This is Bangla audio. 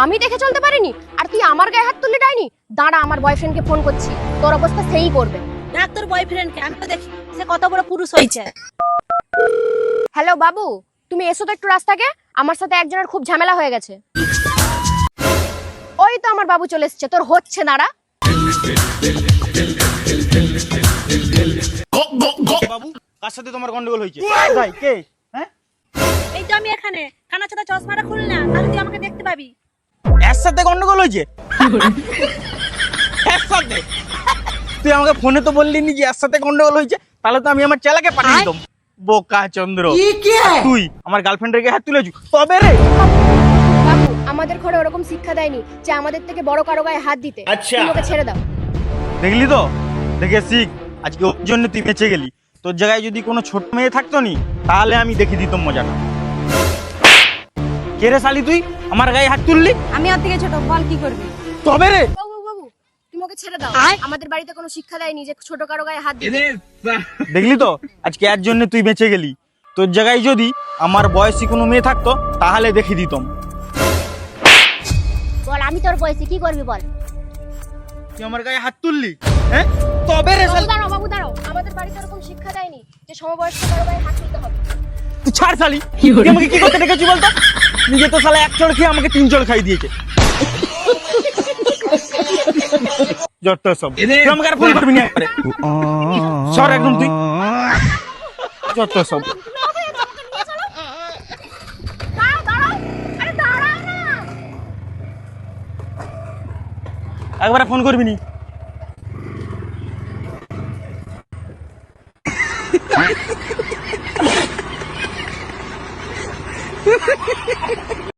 আমি দেখে চলতে পারিনি আর তুই আমার গায়ে হাত তুললি ডাইনি? দাঁড়া, আমার বয়ফ্রেন্ডকে ফোন করছি, তোর অবস্থা সেই করবে। দেখ তোর বয়ফ্রেন্ডকে, আমি তো দেখি সে কত বড় পুরুষ হয়েছে। হ্যালো বাবু, তুমি এসো তো একটু রাস্তাকে, আমার সাথে একজনের খুব ঝামেলা হয়ে গেছে। ওই তো আমার বাবু চলে এসছে, তোর হচ্ছে, দাঁড়া। বাবু, কার সাথে তোমার গন্ডগোল হয়েছে? কোথায়? কে? হ্যাঁ, এই তো আমি এখানে, কানা ছাতা চশমাটা খুল না, তাহলে তুই আমাকে দেখতে পাবি। এর সাথে গন্ডগোল হয়েছে? এর সাথে? তুই আমাকে ফোনে তো বললি নি যে এর সাথে গন্ডগোল হয়েছে, তাহলে তো আমি আমার চেলাকে পাঠিয়ে দিতাম। বোকা চন্দ্র, তুই আমার গার্লফ্রেন্ডের গায়ে হাত তুলেছু তবে রে? বাবু, আমাদের ঘরে ওরকম শিক্ষা দেয়নি যে আমাদের থেকে বড় কারো গায়ে হাত দিতে। তুমি ওকে ছেড়ে দাও। দেখলি তো, দেখে শিখ। আজকে ওর জন্য তুই বেঁচে গেলি। তোর জায়গায় যদি কোনো ছোট মেয়ে থাকতো নি, তাহলে আমি দেখে দিতাম মজাটা। কে রে শালি তুই, আমার গায়ে হাত তুললি? আমি ওর থেকে ছোট, বল কি করবি? তবে রে? বাবু বাবু, তুমি ওকে ছেড়ে দাও। আমাদের বাড়িতে কোনো শিক্ষা দেয়নি যে ছোট কারো গায়ে হাত দিতে। দেখলি তো, আজকে এর জন্য তুই বেঁচে গেলি। তোর জায়গায় যদি আমার বয়সী কোনো মেয়ে থাকতো, তাহলে দেখে দিতাম। বল, আমি তোর বয়সে কি করবি বল। তুই আমার গায়ে হাত তুললি, হ্যাঁ? তবে রে বাবু শালি। দাঁড়াও, বাবু দাঁড়াও, আমাদের বাড়িতে ওরকম শিক্ষা দেয়নি যে সমবয়স্ক কারো গায়ে হাত দিতে হবে। তুই ছাড় শালি, তুই আমাকে কি করতে ডেকেছি বলতো? নিজে তো শালা এক চড় খেয়ে আমাকে 3 চড় খাই দিয়েছে। যত সব, তুই আমাকে আর ফোন করবি না একবারে। সর একদম তুই, যত সব। দাঁড়াও দাঁড়াও, আরে দাঁড়াও না। একবারে ফোন করবি নি।